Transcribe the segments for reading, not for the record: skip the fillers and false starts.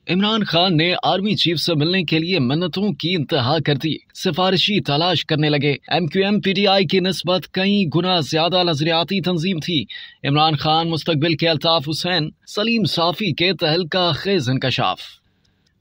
इमरान खान ने army chief से मिलने के लिए मिन्नतों की इंतहा कर दी। सिफारिशी तलाश करने लगे। एमक्यूएम पीटीआई की निस्बत कई गुना ज्यादा नजरियाती तंजीम थी। इमरान खान मुस्तकबिल के अल्ताफ हुसैन, सलीम साफी के तहलका खेज इंकशाफ।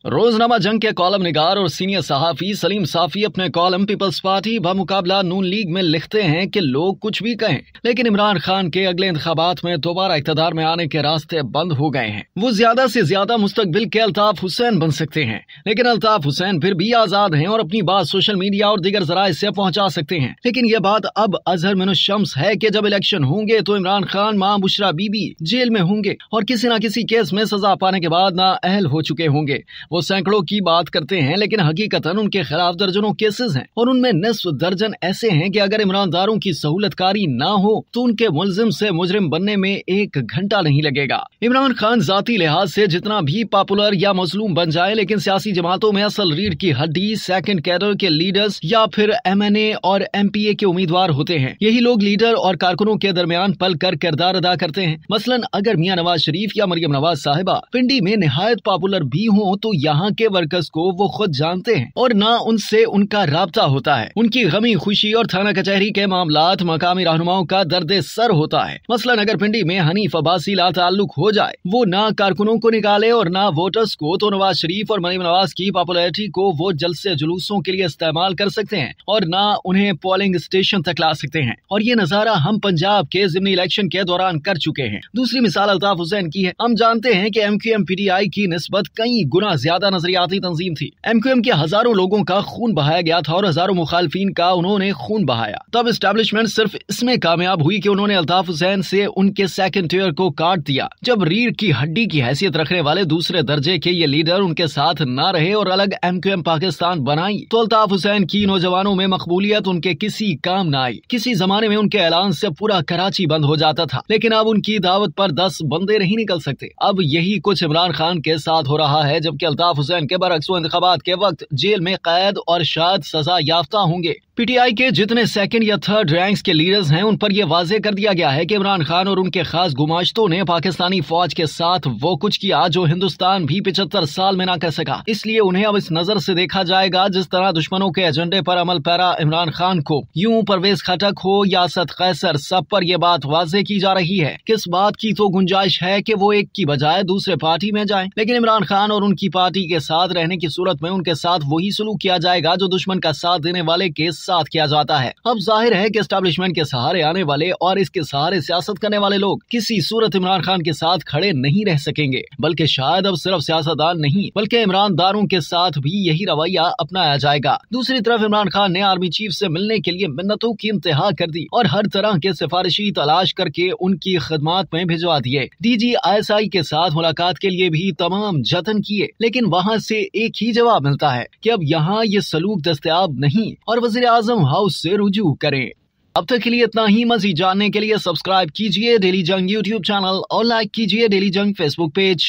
रोजनामा जंग के कॉलम निगार और सीनियर सहाफी सलीम साफी अपने कॉलम पीपल्स पार्टी बमुकाबला नून लीग में लिखते हैं कि लोग कुछ भी कहें, लेकिन इमरान खान के अगले इंतखाबात में दोबारा इख्तियार में आने के रास्ते बंद हो गए हैं। वो ज्यादा से ज्यादा मुस्तकबिल के अल्ताफ हुसैन बन सकते हैं, लेकिन अल्ताफ हुसैन फिर भी आजाद हैं और अपनी बात सोशल मीडिया और दीगर जराए से पहुंचा सकते हैं। लेकिन यह बात अब अजहर मिनुश शम्स है कि जब इलेक्शन होंगे तो इमरान खान मां बुशरा बीबी जेल में होंगे और किसी न किसी केस में सजा पाने के बाद नाअहल हो चुके होंगे। वो सैकड़ों की बात करते हैं, लेकिन हकीकतन उनके खिलाफ दर्जनों केसेस हैं और उनमें निस्फ दर्जन ऐसे हैं कि अगर ईमानदारों की सहूलतकारी ना हो तो उनके मुलजिम से मुजरिम बनने में 1 घंटा नहीं लगेगा। इमरान खान जाती लिहाज से जितना भी पॉपुलर या मजलूम बन जाए, लेकिन सियासी जमातों में असल रीढ़ की हड्डी सेकंड कैडर के लीडर्स या फिर MNA और MPA के उम्मीदवार होते हैं। यही लोग लीडर और कारकुनों के दरमियान पल कर किरदार अदा करते हैं। मसलन अगर मियां नवाज शरीफ या मरियम नवाज साहिबा पिंडी में निहायत पॉपुलर भी हों तो यहाँ के वर्कर्स को वो खुद जानते हैं और ना उनसे उनका राब्ता होता है। उनकी गमी खुशी और थाना कचहरी के मामलात मकामी रहनुमाओं का दर्द सर होता है। मसलन अगर पिंडी में हनीफ अब्बासी ला ताल्लुक हो जाए, वो ना कारकुनों को निकाले और ना वोटर्स को, तो नवाज शरीफ और मरियम नवाज की पॉपुलैरिटी को वो जलसे जुलूसों के लिए इस्तेमाल कर सकते हैं और ना उन्हें पोलिंग स्टेशन तक ला सकते हैं। और ये नजारा हम पंजाब के जिमनी इलेक्शन के दौरान कर चुके हैं। दूसरी मिसाल अल्ताफ हुसैन की है। हम जानते हैं कि MQM PTI की निस्बत कई गुना ज्यादा नजरियाती तंजीम थी। MQM के हजारों लोगों का खून बहाया गया था और हजारों मुखालफिन का उन्होंने खून बहाया। तब एस्टेब्लिशमेंट सिर्फ इसमें कामयाब हुई कि उन्होंने अल्ताफ हुसैन से उनके सेकंड टियर को काट दिया। जब रीढ़ की हड्डी की हैसियत रखने वाले दूसरे दर्जे के ये लीडर उनके साथ न रहे और अलग MQM पाकिस्तान बनाई, तो अल्ताफ हुसैन की नौजवानों में मकबूलियत उनके किसी काम न आई। किसी जमाने में उनके ऐलान से पूरा कराची बंद हो जाता था, लेकिन अब उनकी दावत पर 10 बंदे नहीं निकल सकते। अब यही कुछ इमरान खान के साथ हो रहा है, जबकि अल्ताफ हुसैन के बरक्स इंतखाबात के वक्त जेल में कैद और शायद सजा याफ्ता होंगे। PTI के जितने सेकंड या थर्ड रैंक्स के लीडर्स हैं, उन पर यह वाजे कर दिया गया है कि इमरान खान और उनके खास गुमाश्तों ने पाकिस्तानी फौज के साथ वो कुछ किया जो हिंदुस्तान भी 75 साल में ना कर सका। इसलिए उन्हें अब इस नजर से देखा जाएगा जिस तरह दुश्मनों के एजेंडे पर अमल पैरा इमरान खान को, यूं परवेज खटक हो या असद कैसर, सब पर यह बात वाजे की जा रही है। किस बात की तो गुंजाइश है कि वो एक की बजाय दूसरे पार्टी में जाएं, लेकिन इमरान खान और उनकी पार्टी के साथ रहने की सूरत में उनके साथ वही सलूक किया जाएगा जो दुश्मन का साथ देने वाले के साथ किया जाता है। अब जाहिर है कि एस्टेब्लिशमेंट के सहारे आने वाले और इसके सहारे सियासत करने वाले लोग किसी सूरत इमरान खान के साथ खड़े नहीं रह सकेंगे, बल्कि शायद अब सिर्फ सियासतदान नहीं बल्कि इमरानदारों के साथ भी यही रवैया अपनाया जाएगा। दूसरी तरफ इमरान खान ने आर्मी चीफ से मिलने के लिए मिन्नतों की इंतहा कर दी और हर तरह के सिफारिशी तलाश करके उनकी खिदमत में भिजवा दिए। DG ISI के साथ मुलाकात के लिए भी तमाम जतन किए, लेकिन वहाँ से एक ही जवाब मिलता है कि अब यहाँ ये सलूक दस्तयाब नहीं और वज़ीर आज़म हाउस से रुजू करें। अब तक के लिए इतना ही। मज़ीद जानने के लिए सब्सक्राइब कीजिए डेली जंग YouTube चैनल और लाइक कीजिए डेली जंग Facebook पेज।